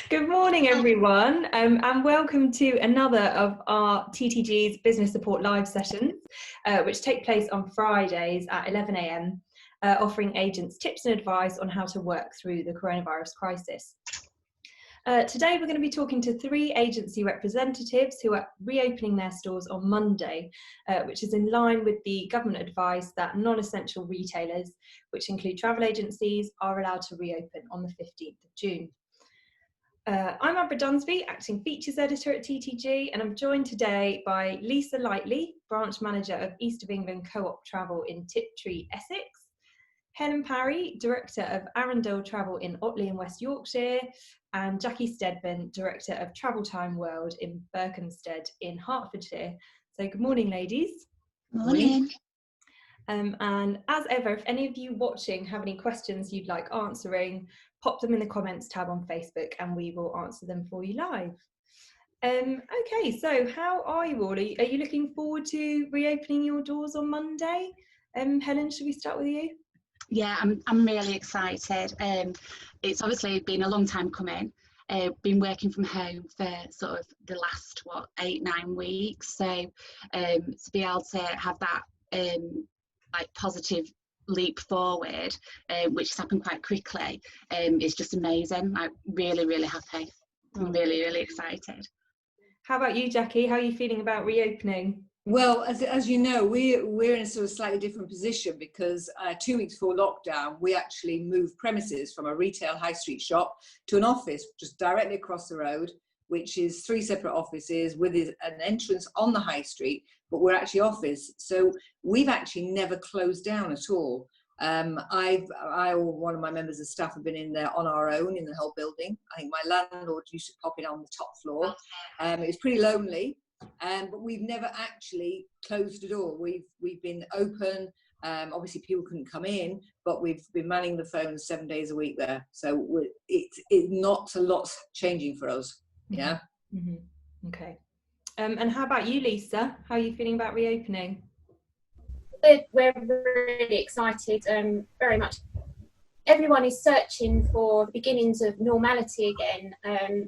Good morning, everyone, and welcome to another of our TTG's Business Support Live sessions, which take place on Fridays at 11 a.m, offering agents tips and advice on how to work through the coronavirus crisis. Today, we're going to be talking to 3 agency representatives who are reopening their stores on Monday, which is in line with the government advice that non-essential retailers, which include travel agencies, are allowed to reopen on the 15th of June. I'm Abra Dunsby, Acting Features Editor at TTG, and I'm joined today by Lisa Lightly, Branch Manager of East of England Coop Travel in Tiptree, Essex, Helen Parry, Director of Arundel Travel in Otley in West Yorkshire, and Jackie Steadman, Director of TravelTime World in Berkhamsted in Hertfordshire. So good morning, ladies. Morning. And as ever, if any of you watching have any questions you'd like answering, pop them in the comments tab on Facebook and we will answer them for you live. Okay, so how are you all? Are you looking forward to reopening your doors on Monday? Helen, should we start with you? Yeah, I'm really excited. It's obviously been a long time coming. Been working from home for sort of the last 8-9 weeks. So to be able to have that positive leap forward, which has happened quite quickly, is just amazing. I'm really happy. I'm really excited. How about you, Jackie? How are you feeling about reopening? Well, as you know, we're in a sort of slightly different position because 2 weeks before lockdown, we actually moved premises from a retail high street shop to an office just directly across the road, which is 3 separate offices with an entrance on the high street, but we're actually office. So we've actually never closed down at all. I or one of my members of staff have been in there on our own in the whole building. I think my landlord used to pop in on the top floor. It was pretty lonely. But we've never actually closed a door. We've been open. Obviously, people couldn't come in, but we've been manning the phones 7 days a week there. So it's not a lot changing for us. Yeah. Mm-hmm. Okay. And how about you, Lisa? How are you feeling about reopening? We're really excited. Very much. Everyone is searching for the beginnings of normality again,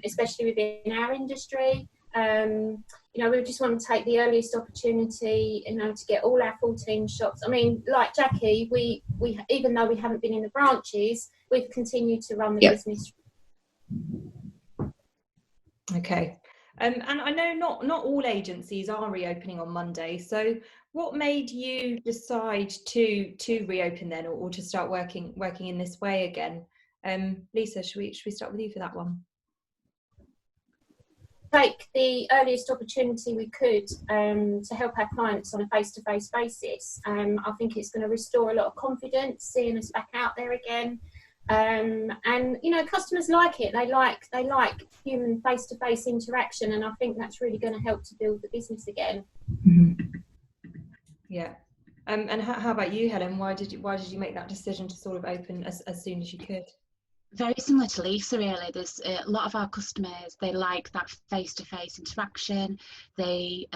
especially within our industry. We just want to take the earliest opportunity, to get all our 14 shops. I mean, like Jackie, we even though we haven't been in the branches, we've continued to run the business. Okay. And I know not all agencies are reopening on Monday. So what made you decide to reopen then, or to start working in this way again? Lisa, should we start with you for that one? Take the earliest opportunity we could to help our clients on a face-to-face basis. I think it's going to restore a lot of confidence, seeing us back out there again. And customers like it. They like human face-to-face interaction, and I think that's really going to help to build the business again. Mm-hmm. Yeah. And how about you, Helen? Why did you make that decision to sort of open as soon as you could? Very similar to Lisa, really. There's a lot of our customers, they like that face-to-face interaction. They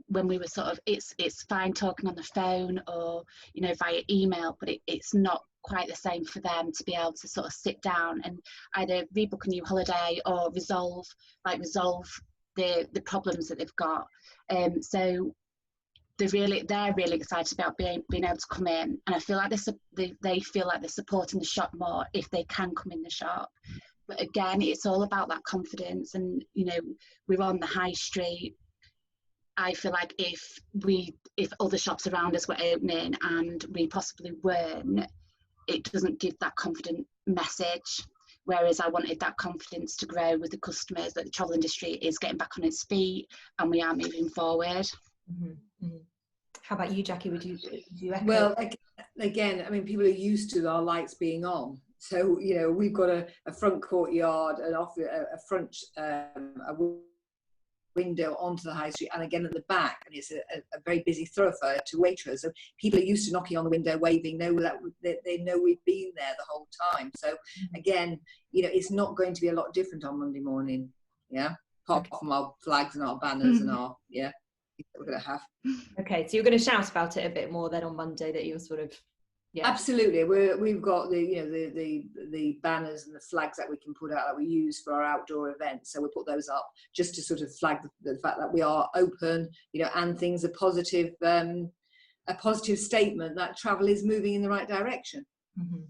when we were it's fine talking on the phone or via email, but it's not quite the same for them to be able to sort of sit down and either rebook a new holiday or resolve the problems that they've got. So they're really excited about being able to come in, and I feel like they feel like they're supporting the shop more if they can come in the shop. But again, it's all about that confidence, and we're on the high street. I feel like if other shops around us were opening and we possibly weren't, it doesn't give that confident message. Whereas I wanted that confidence to grow with the customers, that the travel industry is getting back on its feet and we are moving forward. Mm-hmm. Mm-hmm. How about you, Jackie? Would you echo? Well, again, I mean, people are used to our lights being on. So, we've got a front courtyard, a front a window onto the high street, and again at the back, and it's a very busy thoroughfare to Waitrose. So people are used to knocking on the window, waving, know that they know we've been there the whole time. So again, it's not going to be a lot different on Monday morning. Yeah, apart from our flags and our banners and our that we're going to have. Okay, so you're going to shout about it a bit more then on Monday, that you're sort of Yeah, absolutely. We've got the banners and the flags that we can put out that we use for our outdoor events. So we put those up just to sort of flag the fact that we are open, and things are positive. A positive statement that travel is moving in the right direction. mm-hmm.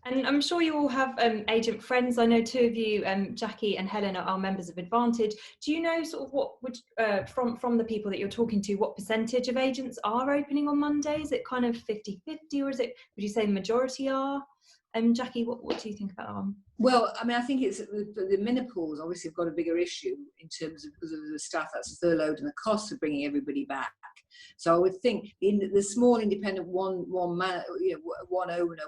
And I'm sure you all have agent friends. I know two of you, Jackie and Helen, are members of Advantage. Do you know sort of what would from the people that you're talking to, what percentage of agents are opening on Monday? Is it kind of 50-50, or is it, would you say majority are? Jackie, what do you think about that one? Well, I mean, I think it's the menopause obviously have got a bigger issue in terms of because of the staff that's furloughed and the cost of bringing everybody back. So I would think in the small independent one owner,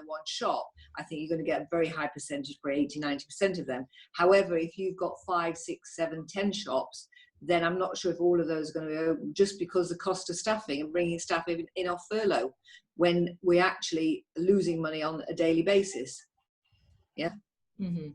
one shop, I think you're going to get a very high percentage, for 80-90% of them. However, if you've got 5, 6, 7, 10 shops, then I'm not sure if all of those are going to be open, just because the cost of staffing and bringing staff in off furlough when we're actually losing money on a daily basis. Yeah. Mm-hmm.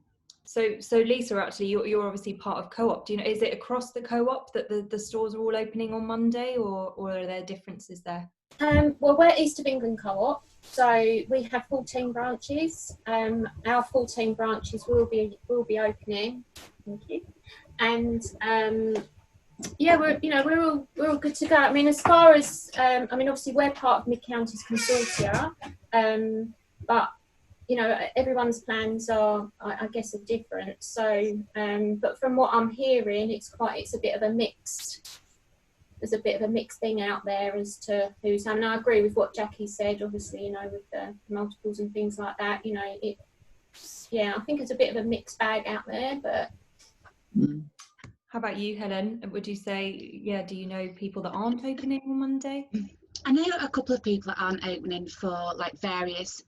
So Lisa, actually, you're obviously part of Co-op. Do you know, is it across the Co-op that the stores are all opening on Monday, or are there differences there? Well, we're East of England Co-op, so we have 14 branches. Our 14 branches will be opening. Thank you. And yeah, we're all good to go. I mean, as far as obviously we're part of Mid Counties Consortia, but everyone's plans are, I guess, are different. So, but from what I'm hearing, it's a bit of a mixed. There's a bit of a mixed thing out there as to who's. I mean, I agree with what Jackie said. Obviously, with the multiples and things like that. I think it's a bit of a mixed bag out there. But how about you, Helen? Would you say, do you know people that aren't opening on Monday? I know a couple of people that aren't opening for like various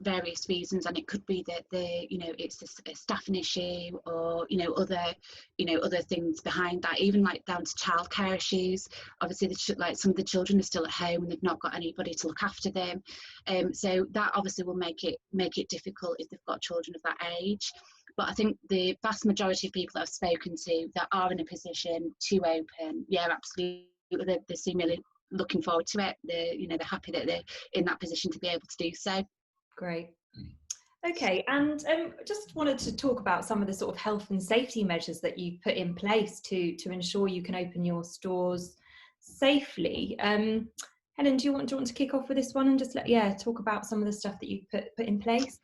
reasons, and it could be that it's a staffing issue, or other things behind that, even like down to childcare issues. Obviously, some of the children are still at home and they've not got anybody to look after them, so that obviously will make it difficult if they've got children of that age. But I think the vast majority of people that I've spoken to that are in a position to open, absolutely, they seem really looking forward to it. They're happy that they're in that position to be able to do so. Great. Okay, and just wanted to talk about some of the sort of health and safety measures that you've put in place to ensure you can open your stores safely. Helen, do you want to kick off with this one and just talk about some of the stuff that you've put in place?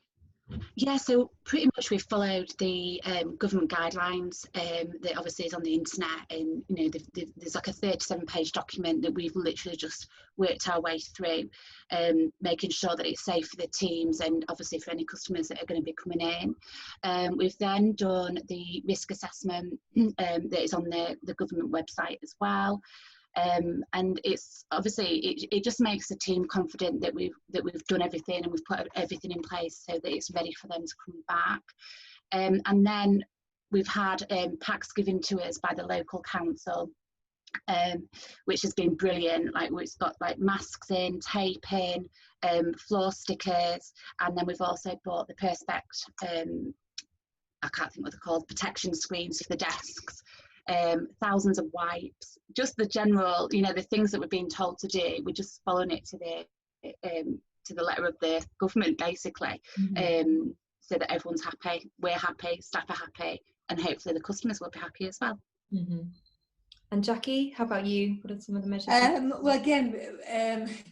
Yeah, so pretty much we've followed the government guidelines that obviously is on the internet, and there's like a 37-page document that we've literally just worked our way through, making sure that it's safe for the teams and obviously for any customers that are going to be coming in. We've then done the risk assessment that is on the government website as well. And it's obviously it just makes the team confident that we've done everything and we've put everything in place so that it's ready for them to come back. And then we've had packs given to us by the local council, which has been brilliant. Like, it's got like masks in, tape in, floor stickers, and then we've also bought the Perspex, I can't think what they're called, protection screens for the desks. Thousands of wipes, just the general, the things that we're being told to do. We're just following it to the letter of the government, basically, so that everyone's happy, we're happy, staff are happy, and hopefully the customers will be happy as well. Mm-hmm. And Jackie, how about you? What are some of the measures? Well, again,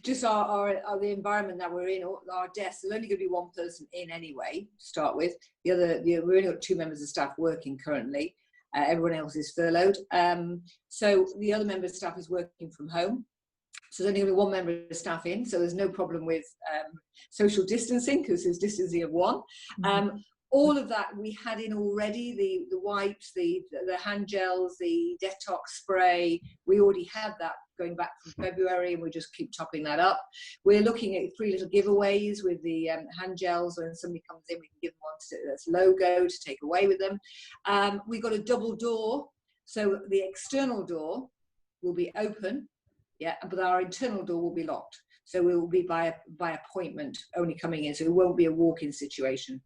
just the environment that we're in, our desks, there's only going to be one person in anyway to start with. We only got 2 members of staff working currently. Everyone else is furloughed. So the other member of staff is working from home. So there's only going to be 1 member of staff in. So there's no problem with social distancing, because there's distancing of 1. All of that we had in already, the wipes, the hand gels, the detox spray. We already had that going back from February, and we just keep topping that up. We're looking at 3 little giveaways with the hand gels. When somebody comes in, we can give them one that's logo to take away with them. We've got a double door, so the external door will be open, but our internal door will be locked. So we will be by appointment only coming in, so it won't be a walk-in situation.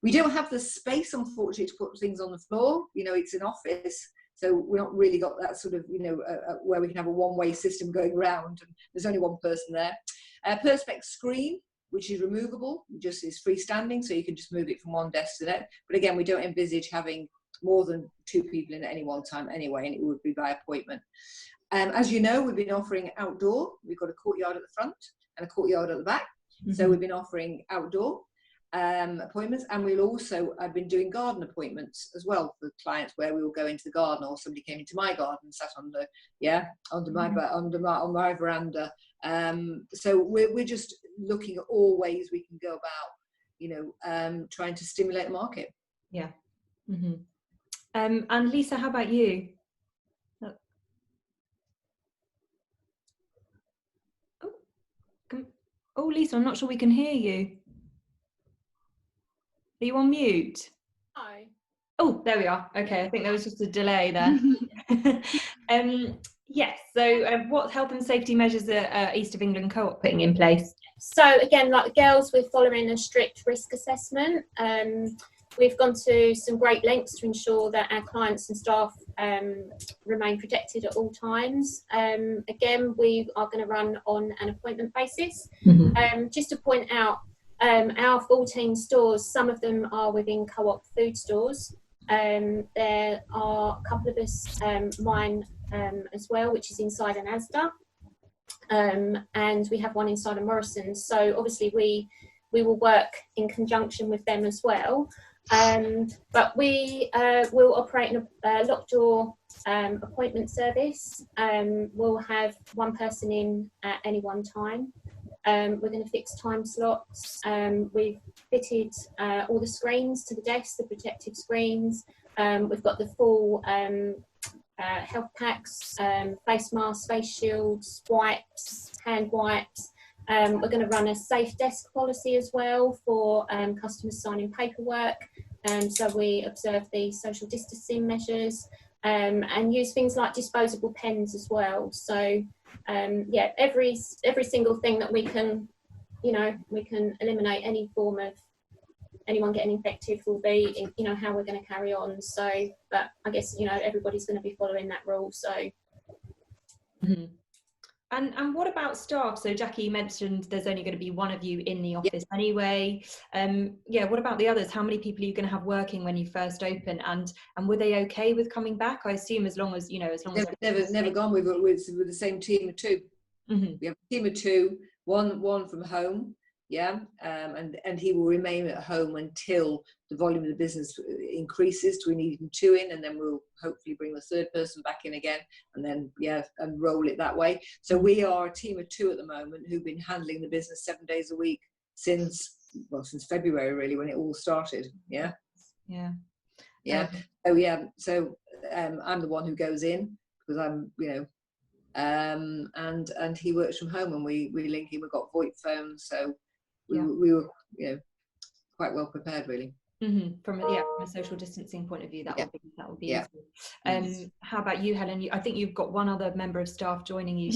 We don't have the space, unfortunately, to put things on the floor. It's an office, so we've not really got that sort of, where we can have a one-way system going around, and there's only 1 person there. Perspex screen, which is removable, just is freestanding, so you can just move it from one desk to the next. But again, we don't envisage having more than 2 people in at any one time anyway, and it would be by appointment. As you know, we've been offering outdoor. We've got a courtyard at the front and a courtyard at the back. So we've been offering outdoor appointments, and I've been doing garden appointments as well for clients, where we will go into the garden, or somebody came into my garden and sat on my veranda. So we're just looking at all ways we can go about, trying to stimulate the market. Yeah. And Lisa, how about you? Oh, Lisa, I'm not sure we can hear you. Are you on mute? Hi. Oh, there we are. Okay, I think there was just a delay there. Yes, so what health and safety measures are East of England Co-op putting in place? So again, like the girls, we're following a strict risk assessment. We've gone to some great lengths to ensure that our clients and staff remain protected at all times. Again, we are going to run on an appointment basis. Just to point out, our 14 stores, some of them are within Co-op food stores. There are a couple of us, mine as well, which is inside an Asda. And we have one inside a Morrison's. So obviously we will work in conjunction with them as well. But we will operate in a locked door appointment service. We'll have one person in at any one time within a fixed time slots. We've fitted all the screens to the desks, the protective screens. We've got the full health packs, face masks, face shields, wipes, hand wipes. We're going to run a safe desk policy as well for customers signing paperwork. So we observe the social distancing measures and use things like disposable pens as well. So yeah, every single thing that we can eliminate any form of anyone getting infected will be, how we're going to carry on. So, but I guess, everybody's going to be following that rule. So. And what about staff? So Jackie, you mentioned there's only going to be one of you in the office anyway. What about the others? How many people are you going to have working when you first open? And were they okay with coming back? I assume as long as never gone. We're the same team of 2. We have a team of 2, one from home. And he will remain at home until the volume of the business increases to we need 2 in, and then we'll hopefully bring the 3rd person back in again, and then and roll it that way. So we are a team of 2 at the moment who've been handling the business 7 days a week since February, really, when it all started. So I'm the one who goes in because I'm and he works from home, and we link in. We've got VoIP phones, so we were quite well prepared, really. From a social distancing point of view, that would be useful. How about you, Helen? I think you've got one other member of staff joining you.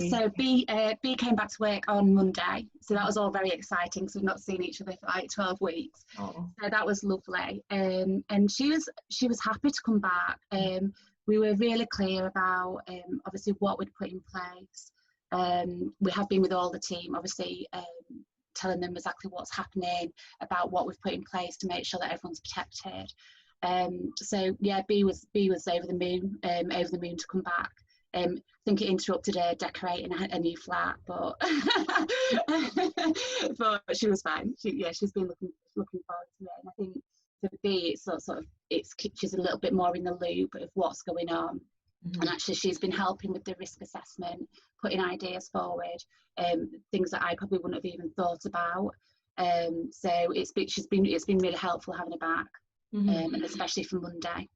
So B came back to work on Monday, so that was all very exciting because we've not seen each other for like 12 weeks. So that was lovely, and she was happy to come back. We were really clear about obviously what we'd put in place. We have been with all the team, obviously telling them exactly what's happening, about what we've put in place to make sure that everyone's protected. So yeah, B was over the moon to come back. I think it interrupted her decorating a new flat, but but she was fine. She's been looking forward to it, and I think for B, she's a little bit more in the loop of what's going on. And actually she's been helping with the risk assessment, putting ideas forward, things that I probably wouldn't have even thought about. So it's been really helpful having her back, and especially from Monday.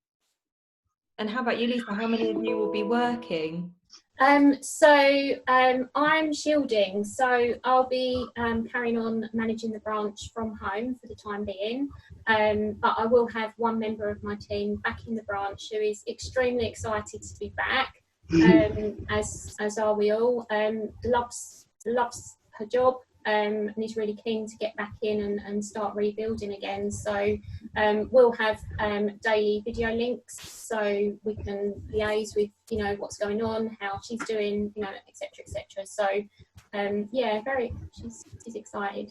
And how about you, Lisa? How many of you will be working? I'm shielding, so I'll be carrying on managing the branch from home for the time being. But I will have one member of my team back in the branch who is extremely excited to be back, as are we all. Loves her job. and is really keen to get back in and start rebuilding again. So we'll have daily video links so we can liaise with, you know, what's going on, how she's doing, you know, etc., etc. So yeah, she's excited.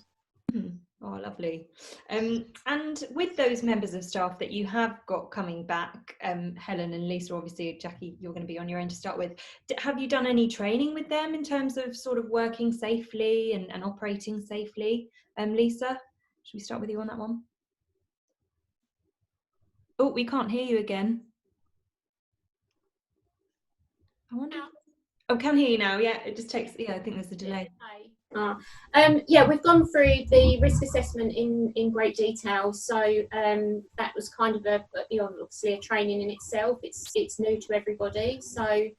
Oh, lovely. And with those members of staff that you have got coming back, Helen and Lisa, obviously, Jackie, you're going to be on your own to start with. Have you done any training with them in terms of sort of working safely and operating safely? Lisa, should we start with you on that one? Oh, we can't hear you again. I wonder. Oh, can hear you now. Yeah, it just takes. Yeah, I think there's a delay. Yeah, we've gone through the risk assessment in great detail. So that was kind of obviously a training in itself. It's new to everybody. So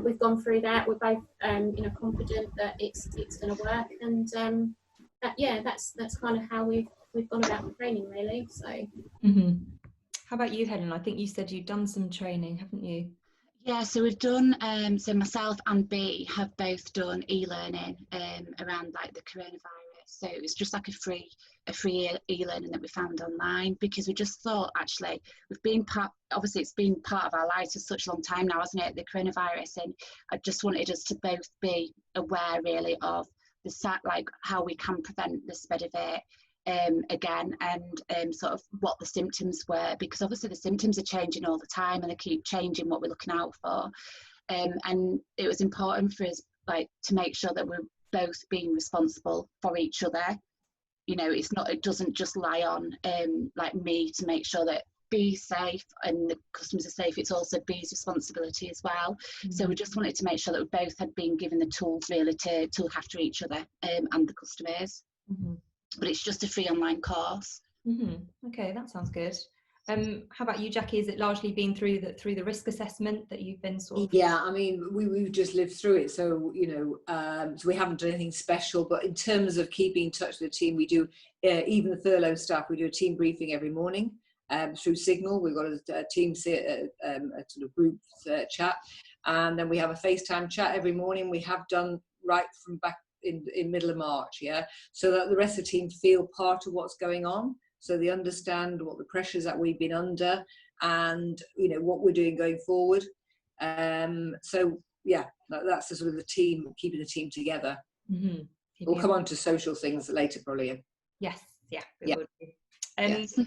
we've gone through that. We're both confident that it's going to work. And that's kind of how we've gone about the training, really. So. How about you, Helen? I think you said you've done some training, haven't you? Yeah, so we've done, so myself and B have both done e-learning around like the coronavirus. So it was just like a free e-learning that we found online, because we just thought, actually, obviously it's been part of our lives for such a long time now, hasn't it, the coronavirus, and I just wanted us to both be aware really of like how we can prevent the spread of it again, and sort of what the symptoms were, because obviously the symptoms are changing all the time and they keep changing what we're looking out for, and it was important for us like to make sure that we're both being responsible for each other. You know, it doesn't just lie on like me to make sure that B's safe and the customers are safe. It's also B's responsibility as well. So we just wanted to make sure that we both had been given the tools really to look after each other and the customers. But it's just a free online course. Okay, that sounds good. How about you, Jackie? Has it largely been through the risk assessment that you've been sort of? Yeah, I mean, we've just lived through it, so you know, so we haven't done anything special. But in terms of keeping in touch with the team, we do even the furlough staff. We do a team briefing every morning through Signal. We've got a team a sort of group chat, and then we have a FaceTime chat every morning. We have done right from back in middle of March, yeah, so that the rest of the team feel part of what's going on, so they understand what the pressures that we've been under and, you know, what we're doing going forward. So yeah, that's the sort of the team, keeping the team together. We'll come on to social things later probably. Yes, yeah, we will do. Yes.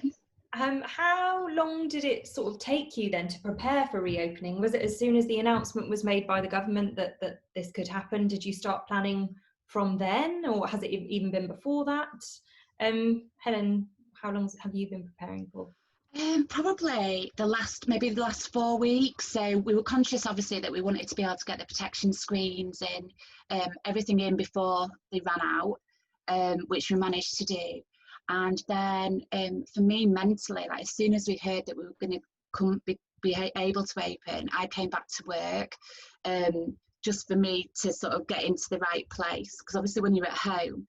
How long did it sort of take you then to prepare for reopening? Was it as soon as the announcement was made by the government that this could happen? Did you start planning from then, or has it even been before that? Helen, how long have you been preparing for? Probably maybe the last 4 weeks. So we were conscious, obviously, that we wanted to be able to get the protection screens in, everything in before they ran out, which we managed to do. And then for me mentally, like as soon as we heard that we were going to be able to open, I came back to work. Just for me to sort of get into the right place, because obviously when you're at home,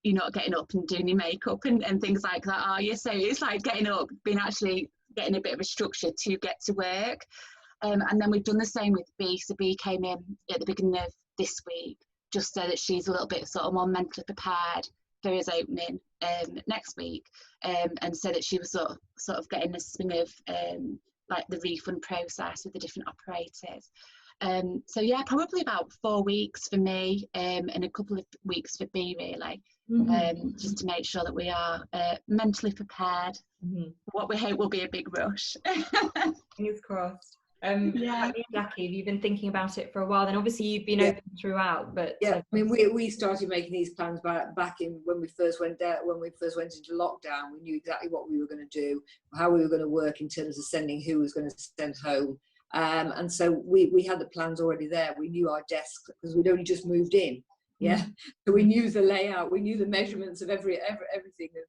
you're not getting up and doing your makeup and things like that, are you? So it's like getting up, getting a bit of a structure to get to work. And then we've done the same with B. So B came in at the beginning of this week, just so that she's a little bit sort of more mentally prepared for his opening next week, and so that she was sort of getting the swing of like the refund process with the different operators. So yeah, probably about 4 weeks for me, and a couple of weeks for B really, just to make sure that we are mentally prepared for what we hope will be a big rush. Fingers crossed. Jackie, have you been thinking about it for a while? Then obviously you've been open throughout, but I mean, we started making these plans back in when we first went into lockdown. We knew exactly what we were going to do, how we were going to work in terms of sending who was going to send home. And so we had the plans already there. We knew our desks because we'd only just moved in. So we knew the layout, we knew the measurements of everything,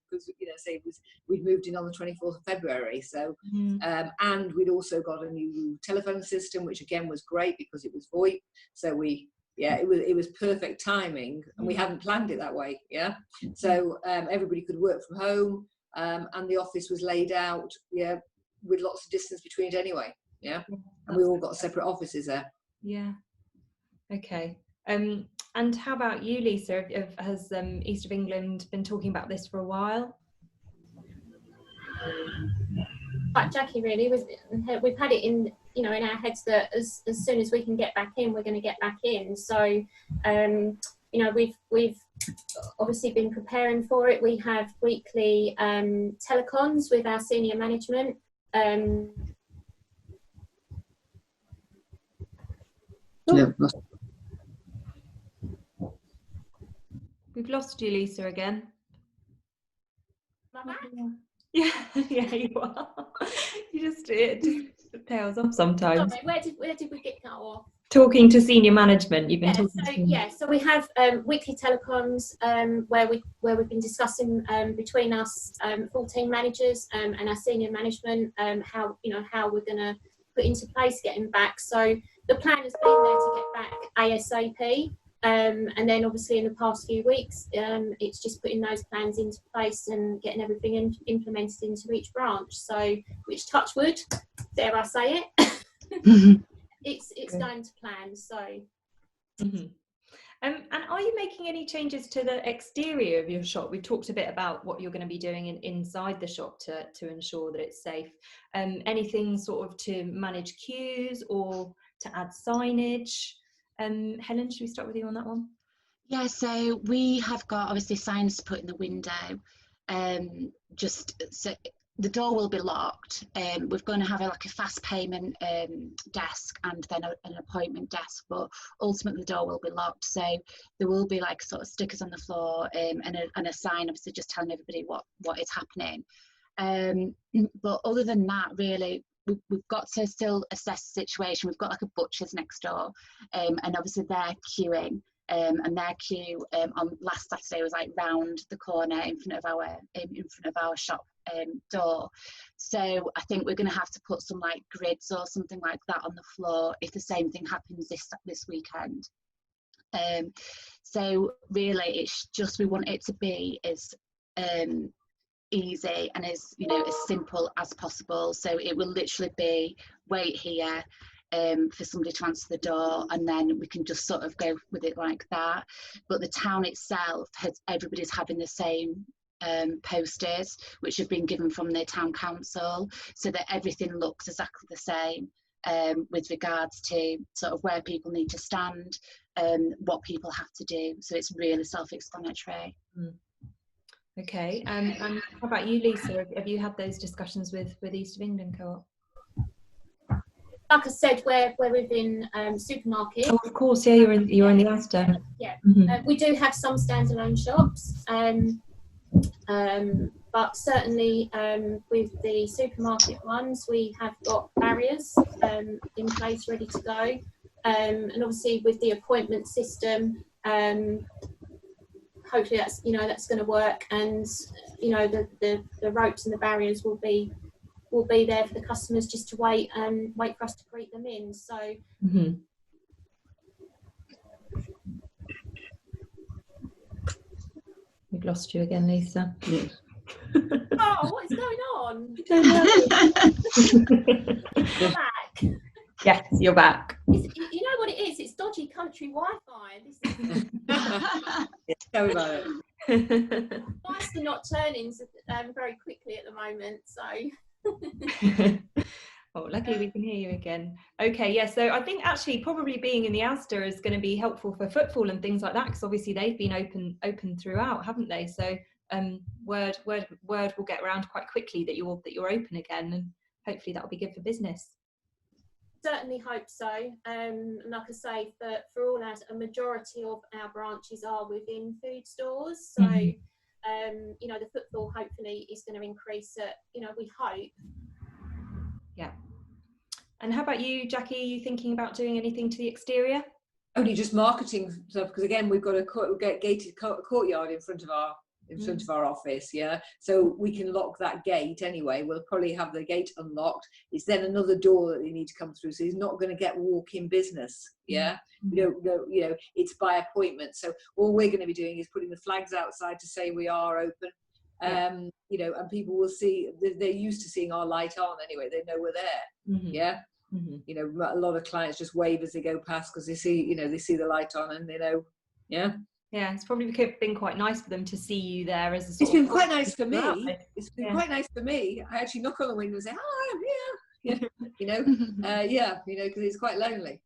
because, you know, say we'd moved in on the 24th of February. So and we'd also got a new telephone system, which again was great because it was VoIP. So it was perfect timing, and we hadn't planned it that way. So everybody could work from home, and the office was laid out with lots of distance between it anyway. And we all got separate offices there. Okay. And how about you, Lisa? Has East of England been talking about this for a while? Like Jackie, really, we've had it in, you know, in our heads that as soon as we can get back in, we're going to get back in. So, you know, we've obviously been preparing for it. We have weekly telecons with our senior management. We've lost you, Lisa, again. Am I back? Yeah, yeah, you are. It just tails off sometimes. Sorry, where did we get cut off? Talking to senior management, you've been talking to. So we have weekly telecons where we've been discussing between us full team managers and our senior management how we're going to put into place getting back. So the plan has been there to get back ASAP. And then obviously in the past few weeks, it's just putting those plans into place and getting everything implemented into each branch. So, which, touch wood, dare I say it, it's going to plan. So, Mm-hmm. And are you making any changes to the exterior of your shop? We've talked a bit about what you're going to be doing inside the shop to ensure that it's safe. Anything sort of to manage queues or to add signage? Helen, should we start with you on that one? Yeah, so we have got obviously signs to put in the window. Just so the door will be locked. We're going to have a fast payment desk and then an appointment desk, but ultimately the door will be locked. So there will be like sort of stickers on the floor and a sign, obviously just telling everybody what is happening. But other than that, really, we've got to still assess the situation. We've got like a butcher's next door, and obviously they're queuing, and their queue on last Saturday was like round the corner in front of our shop door. So I think we're going to have to put some like grids or something like that on the floor if the same thing happens this weekend. So really, it's just we want it to be as easy and as simple as possible. So it will literally be wait here for somebody to answer the door, and then we can just sort of go with it like that. But the town itself everybody's having the same posters which have been given from the town council, so that everything looks exactly the same with regards to sort of where people need to stand, what people have to do. So it's really self-explanatory. Okay, and how about you, Lisa? Have you had those discussions with East of England Co-op? like I said, we're within supermarket. Oh, of course, yeah, you're in the Asda. Yeah, Mm-hmm. we do have some standalone shops, but certainly with the supermarket ones, we have got barriers in place, ready to go, and obviously with the appointment system. Hopefully that's going to work, and the ropes and the barriers will be there for the customers just to wait for us to greet them in. So mm-hmm. We've lost you again, Lisa. Yes. Oh, what is going on? You're back. Yes, you're back. You know what it is? It's dodgy country Wi-Fi. Tell me about it. Mice are not turning very quickly at the moment, so. Oh, luckily we can hear you again. Okay, yeah, so I think actually probably being in the Asda is going to be helpful for footfall and things like that, because obviously they've been open throughout, haven't they? So word will get around quite quickly that you're open again, and hopefully that will be good for business. Certainly hope so. Like I say, for all a majority of our branches are within food stores, so the footfall hopefully is going to increase. We hope. Yeah. And how about you, Jackie? Are you thinking about doing anything to the exterior? Only just marketing stuff, because again we've got a gated courtyard in front of our office, yeah, so we can lock that gate anyway. We'll probably have the gate unlocked. It's then another door that they need to come through, so he's not going to get walk-in business, yeah. It's by appointment, so all we're going to be doing is putting the flags outside to say we are open. And people will see, they're used to seeing our light on anyway, they know we're there. Yeah. A lot of clients just wave as they go past because they see the light on, and they know Yeah. Yeah, it's probably been quite nice for them to see you there as a sort It's of been quite nice for me. Right. It's been Yeah. quite nice for me. I actually knock on the window and say, "Oh, I'm here." Yeah, you know, yeah, you know, because it's quite lonely.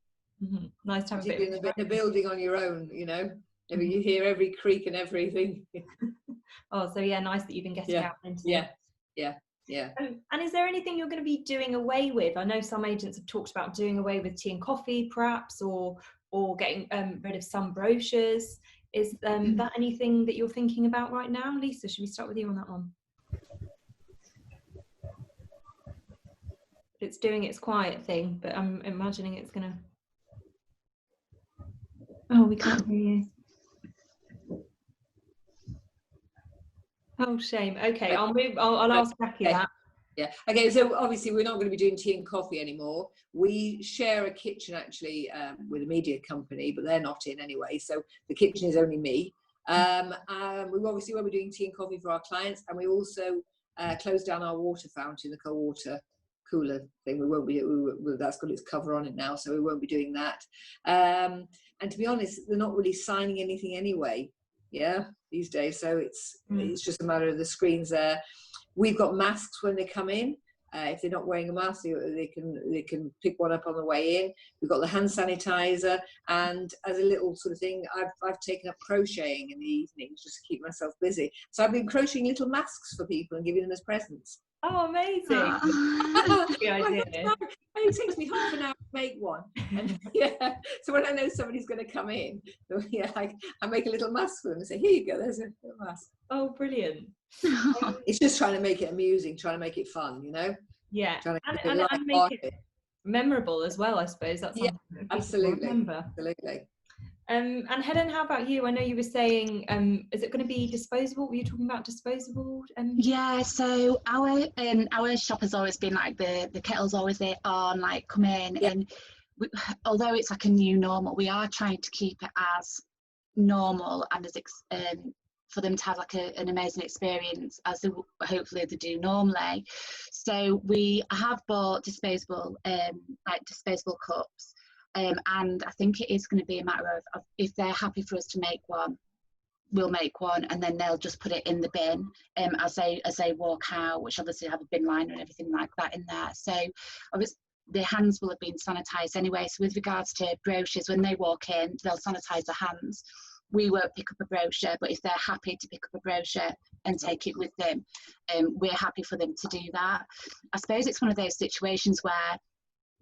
Nice to have a bit in a building on your own, you know. Maybe you hear every creak and everything. Oh, so yeah, nice that you've been getting out into the... Yeah. And is there anything you're going to be doing away with? I know some agents have talked about doing away with tea and coffee, perhaps, or getting rid of some brochures. Is that anything that you're thinking about right now? Lisa, should we start with you on that one? It's doing its quiet thing, but I'm imagining it's going to... Oh, we can't hear you. Oh, shame. Okay, I'll ask Jackie that. Yeah. Okay, so obviously we're not going to be doing tea and coffee anymore. We share a kitchen actually with a media company, but they're not in anyway. So the kitchen is only me. We obviously won't be doing tea and coffee for our clients, and we also closed down our water fountain, the cold water cooler thing. We won't be. That's got its cover on it now, so we won't be doing that. And to be honest, they're not really signing anything anyway. Yeah, these days. So it's just a matter of the screens there. We've got masks when they come in. If they're not wearing a mask, they can pick one up on the way in. We've got the hand sanitizer, and as a little sort of thing, I've taken up crocheting in the evenings just to keep myself busy. So I've been crocheting little masks for people and giving them as presents. Oh, amazing! Good idea. It takes me half an hour to make one, and so when I know somebody's going to come in, I make a little mask for them and say, "Here you go, there's a mask." Oh, brilliant! It's just trying to make it amusing, trying to make it fun, you know. Yeah, and make it memorable as well. I suppose that's something that absolutely. Remember. Absolutely. And Helen, how about you? I know you were saying, is it going to be disposable? Were you talking about disposable? Yeah, so our shop has always been like the kettle's always there on, like come in, and although it's like a new normal, we are trying to keep it as normal and as for them to have like an amazing experience as hopefully they do normally. So we have bought disposable cups. And I think it is going to be a matter of if they're happy for us to make one, we'll make one, and then they'll just put it in the bin as they walk out, which obviously have a bin liner and everything like that in there. So obviously their hands will have been sanitised anyway. So with regards to brochures, when they walk in, they'll sanitise their hands. We won't pick up a brochure, but if they're happy to pick up a brochure and take it with them, we're happy for them to do that. I suppose it's one of those situations where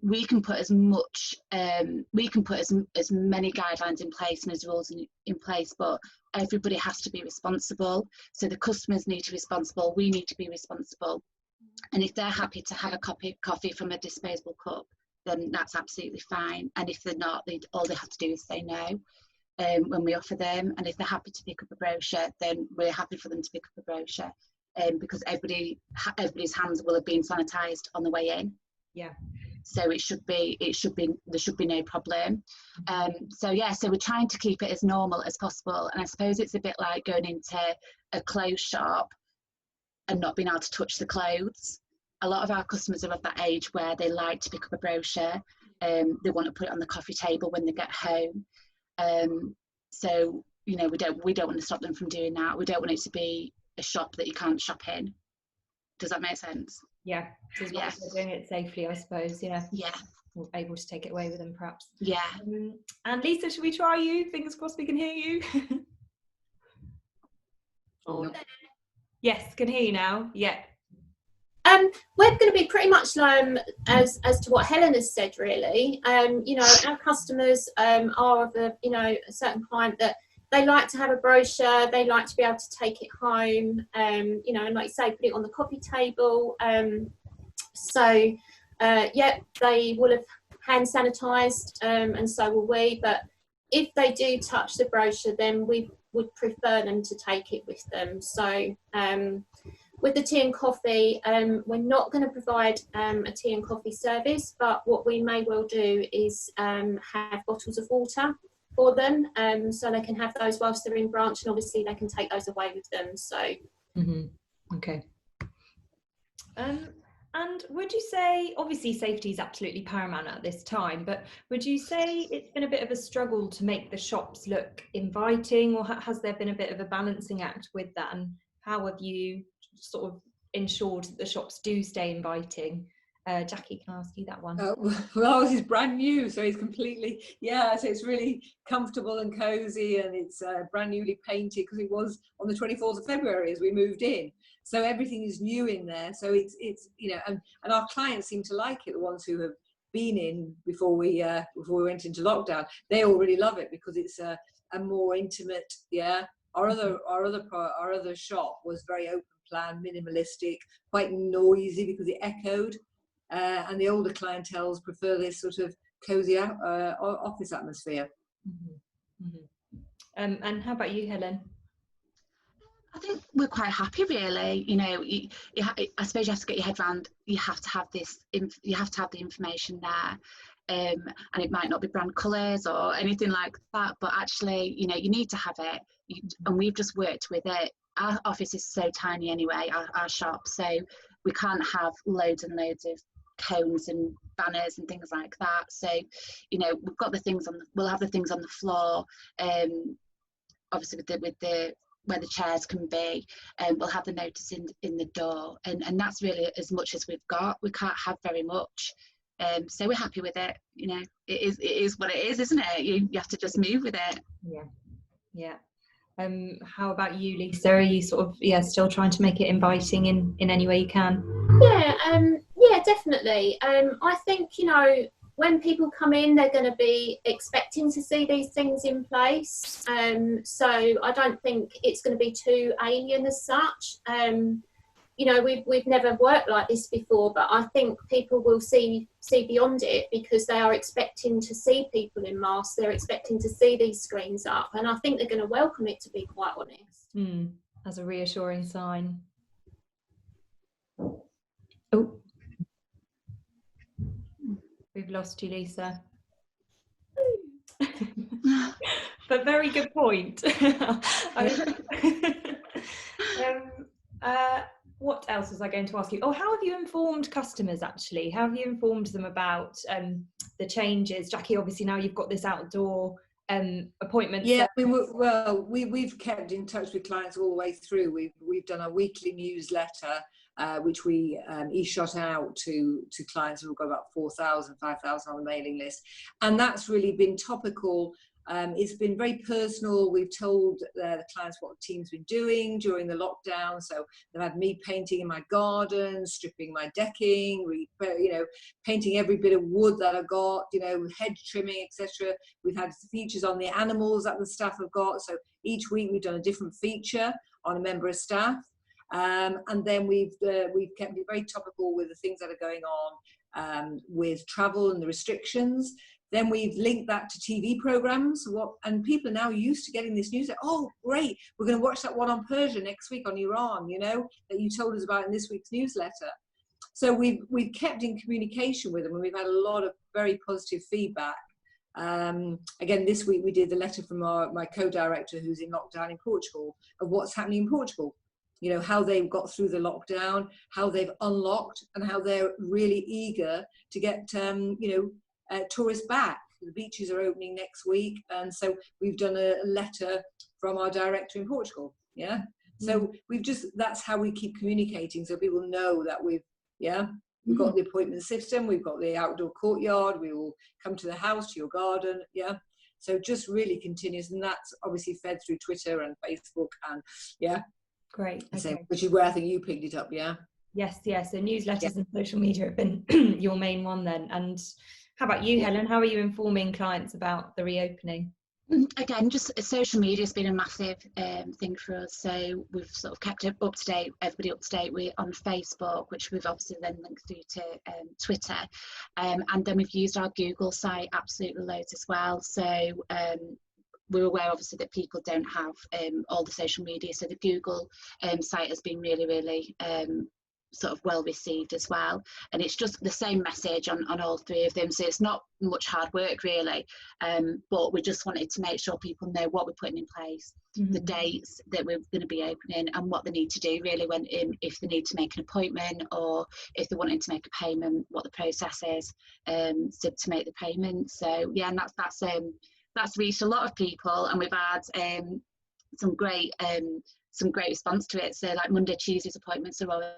we can put as much, as many guidelines in place and as rules in place, but everybody has to be responsible. So the customers need to be responsible, we need to be responsible. And if they're happy to have a coffee from a disposable cup, then that's absolutely fine. And if they're not, all they have to do is say no when we offer them. And if they're happy to pick up a brochure, then we're happy for them to pick up a brochure, because everybody's hands will have been sanitised on the way in. Yeah. So there should be no problem. So we're trying to keep it as normal as possible. And I suppose it's a bit like going into a clothes shop and not being able to touch the clothes. A lot of our customers are of that age where they like to pick up a brochure. They want to put it on the coffee table when they get home. So we don't want to stop them from doing that. We don't want it to be a shop that you can't shop in. Does that make sense? Yeah, so as long as they're doing it safely, I suppose. Yeah. We're able to take it away with them, perhaps. Yeah. And Lisa, should we try you? Fingers crossed we can hear you. Yes, can hear you now. Yeah. We're going to be pretty much as to what Helen has said, really. Our customers are of a certain client that they like to have a brochure, they like to be able to take it home, and like you say, put it on the coffee table. They will have hand sanitised, and so will we. But if they do touch the brochure, then we would prefer them to take it with them. So with the tea and coffee, we're not going to provide a tea and coffee service, but what we may well do is have bottles of water for them, so they can have those whilst they're in branch, and obviously they can take those away with them. So okay. And And would you say, obviously safety is absolutely paramount at this time, but would you say it's been a bit of a struggle to make the shops look inviting, or has there been a bit of a balancing act with that? And how have you sort of ensured that the shops do stay inviting? Jackie, can I ask you that one? Well, ours is brand new, so it's completely, so it's really comfortable and cozy, and it's brand newly painted because it was on the 24th of February as we moved in. So everything is new in there. So it's and our clients seem to like it. The ones who have been in before we went into lockdown, they all really love it because it's a more intimate. Our other shop was very open plan, minimalistic, quite noisy because it echoed. And the older clienteles prefer this sort of cozy office atmosphere. Mm-hmm. Mm-hmm. And how about you, Helen? I think we're quite happy, really. I suppose you have to get your head around. You have to have this. You have to have the information there, and it might not be brand colours or anything like that. But actually, you need to have it. And we've just worked with it. Our office is so tiny anyway. Our shop, so we can't have loads and loads of cones and banners and things like that. So we've got the things we'll have the things on the floor, obviously with the where the chairs can be, and we'll have the notice in the door, and that's really as much as we've got. We can't have very much, so we're happy with it. It is what it is, isn't it? You have to just move with it. Yeah. How about you, Lisa? Are you sort of still trying to make it inviting in any way you can? Yeah, definitely. I think when people come in, they're going to be expecting to see these things in place. So I don't think it's going to be too alien as such. We've never worked like this before, but I think people will see beyond it because they are expecting to see people in masks. They're expecting to see these screens up, and I think they're going to welcome it, to be quite honest. As a reassuring sign. Oh, we've lost you, Lisa. But very good point. What else was I going to ask you? Oh, how have you informed customers, actually? How have you informed them about the changes? Jackie, obviously now you've got this outdoor appointment. We've kept in touch with clients all the way through. We've done a weekly newsletter, which we e-shot out to clients who've got about 4,000, 5,000 on the mailing list. And that's really been topical. It's been very personal. We've told the clients what the team's been doing during the lockdown. So they've had me painting in my garden, stripping my decking, painting every bit of wood that I've got, hedge trimming, etc. We've had features on the animals that the staff have got. So each week we've done a different feature on a member of staff. And then we've kept it very topical with the things that are going on with travel and the restrictions. Then we've linked that to TV programs, and people are now used to getting this news. Oh, great! We're going to watch that one on Persia next week on Iran. That you told us about in this week's newsletter. So we've kept in communication with them, and we've had a lot of very positive feedback. Again, this week we did the letter from my co-director who's in lockdown in Portugal of what's happening in Portugal. How they've got through the lockdown, how they've unlocked, and how they're really eager to get tourists back. The beaches are opening next week, and so we've done a letter from our director in Portugal. So that's how we keep communicating, so people know that we've got the appointment system, we've got the outdoor courtyard, we will come to the house, to your garden. So just really continues, and that's obviously fed through Twitter and Facebook, and great. Okay. So, which is where I think you picked it up. Yes. So newsletters and social media have been your main one then. And how about you, Helen? How are you informing clients about the reopening? Again, just social media has been a massive thing for us. So we've sort of kept up to date, everybody up to date. We're on Facebook, which we've obviously then linked through to Twitter. And then we've used our Google site absolutely loads as well. So we're aware obviously that people don't have all the social media. So the Google site has been really, really sort of well received as well, and it's just the same message on all three of them, so it's not much hard work really, but we just wanted to make sure people know what we're putting in place, the dates that we're going to be opening, and what they need to do really when if they need to make an appointment, or if they're wanting to make a payment, what the process is to make the payment. So yeah, and that's reached a lot of people, and we've had some great response to it. So like Monday, Tuesday's appointments are already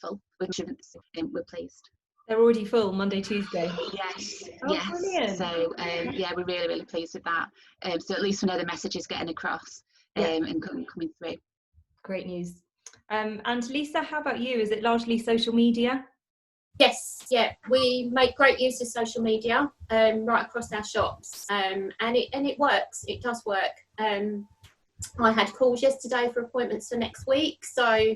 full, which we're pleased. They're already full Monday, Tuesday. Yes, oh, yes. Brilliant. So yeah, we're really, really pleased with that. So at least we know the message is getting across and coming through. Great news. And Lisa, how about you? Is it largely social media? Yes, yeah, we make great use of social media right across our shops, and it works. It does work. I had calls yesterday for appointments for next week, so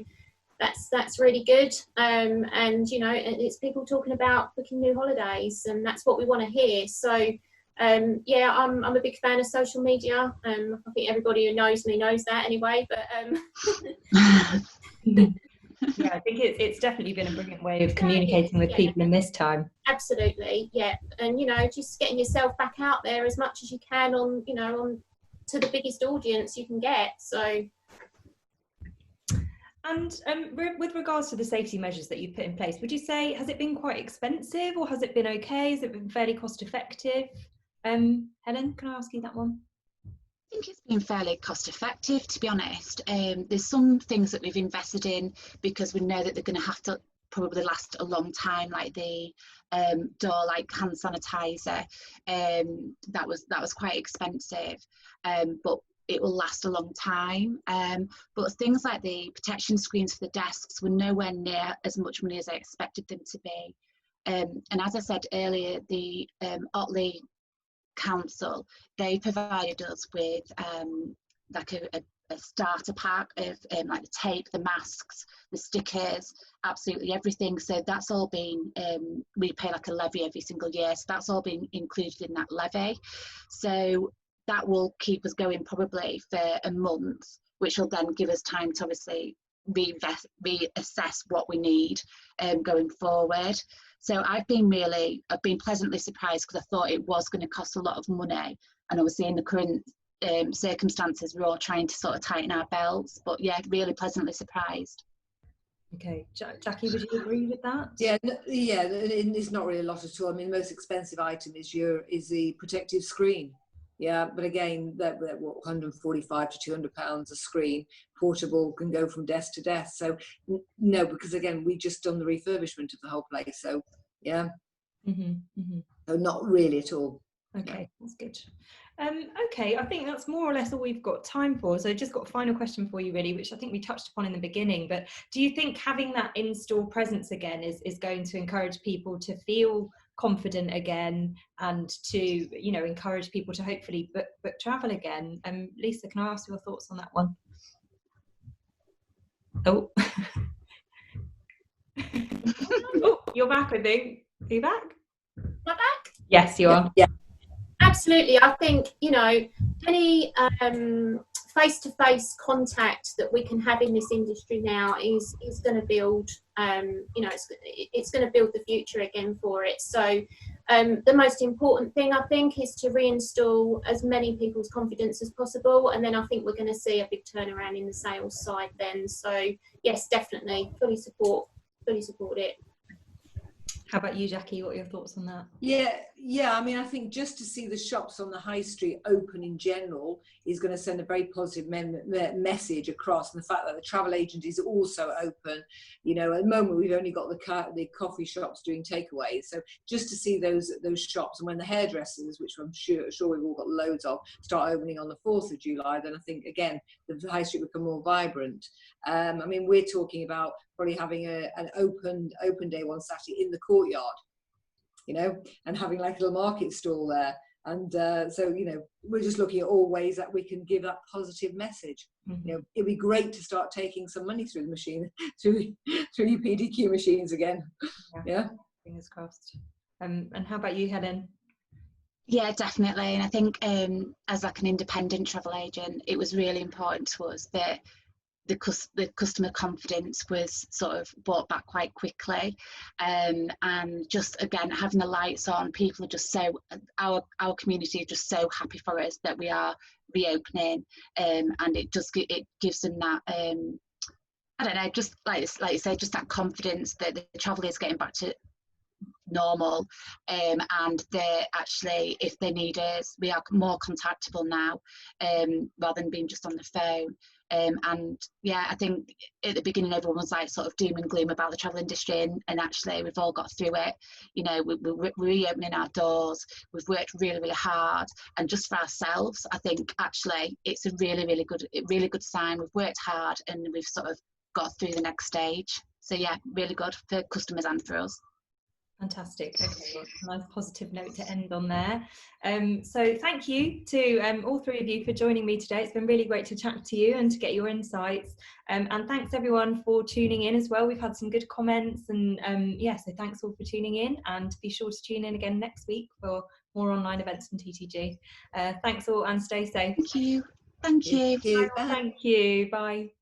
that's really good. And you know, it's people talking about booking new holidays, and that's what we want to hear. So yeah, I'm a big fan of social media. I think everybody who knows me knows that anyway. But yeah, I think it's definitely been a brilliant way of communicating with people in this time. Absolutely, yeah, and you know, just getting yourself back out there as much as you can on to the biggest audience you can get. So. And with regards to the safety measures that you've put in place, would you say, has it been quite expensive, or has it been okay? Has it been fairly cost effective? Helen, can I ask you that one? I think it's been fairly cost effective, to be honest. There's some things that we've invested in because we know that they're going to have to probably last a long time, like the door, like hand sanitizer. That was quite expensive, but it will last a long time. But things like the protection screens for the desks were nowhere near as much money as I expected them to be. And as I said earlier, the Otley Council, they provided us with like a starter pack of like the tape, the masks, the stickers, absolutely everything. So that's all been, we pay like a levy every single year, so that's all been included in that levy. So that will keep us going probably for a month, which will then give us time to obviously reassess what we need going forward. So I've been pleasantly surprised, because I thought it was going to cost a lot of money, and obviously in the current circumstances we're all trying to sort of tighten our belts, but yeah, really pleasantly surprised. Okay, Jackie, would you agree with that? Yeah, it's not really a lot at all. I mean, the most expensive item is the protective screen. Yeah, but again, they're what, 145 to 200 pounds a screen, portable, can go from desk to desk. So no, because again, we just done the refurbishment of the whole place. So yeah, so not really at all. Okay, that's good. Okay, I think that's more or less all we've got time for. So just got a final question for you really, which I think we touched upon in the beginning, but do you think having that in-store presence again is going to encourage people to feel confident again, and to encourage people to hopefully book travel again? Lisa, can I ask your thoughts on that one? Oh, oh, you're back, I think. Are you back? Am I back? Yes, you are. Yeah. Absolutely. I think, any face-to-face contact that we can have in this industry now is going to build, it's going to build the future again for it. So the most important thing, I think, is to reinstall as many people's confidence as possible. And then I think we're going to see a big turnaround in the sales side then. So yes, definitely, fully support it. How about you, Jackie? What are your thoughts on that? Yeah. I mean, I think just to see the shops on the high street open in general is going to send a very positive message across. And the fact that the travel agent is also open, at the moment we've only got the coffee shops doing takeaways. So just to see those shops, and when the hairdressers, which I'm sure we've all got loads of, start opening on the 4th of July, then I think again the high street will become more vibrant. I mean, we're talking about probably having an open day one Saturday in the courtyard, and having like a little market stall there. And so, we're just looking at all ways that we can give that positive message. It'd be great to start taking some money through the machine, through your PDQ machines again. Yeah. Fingers crossed. And how about you, Helen? Yeah, definitely. And I think as like an independent travel agent, it was really important to us that the customer confidence was sort of brought back quite quickly, and just again having the lights on, people are just so, our community are just so happy for us that we are reopening, and it gives them that I don't know, just like you say, just that confidence that the travel is getting back to normal, and they actually, if they need us, we are more contactable now, rather than being just on the phone. And yeah, I think at the beginning everyone was like sort of doom and gloom about the travel industry, and actually we've all got through it. You know, we're reopening our doors, we've worked really, really hard, and just for ourselves, I think actually it's a really, really good sign. We've worked hard and we've sort of got through the next stage. So yeah, really good for customers and for us. Fantastic. Okay, well, a nice positive note to end on there. So thank you to all three of you for joining me today. It's been really great to chat to you and to get your insights. And thanks everyone for tuning in as well. We've had some good comments, and yeah, so thanks all for tuning in, and be sure to tune in again next week for more online events from TTG. Thanks all, and stay safe. Thank you. Thank you. Thank you. Thank you. Bye.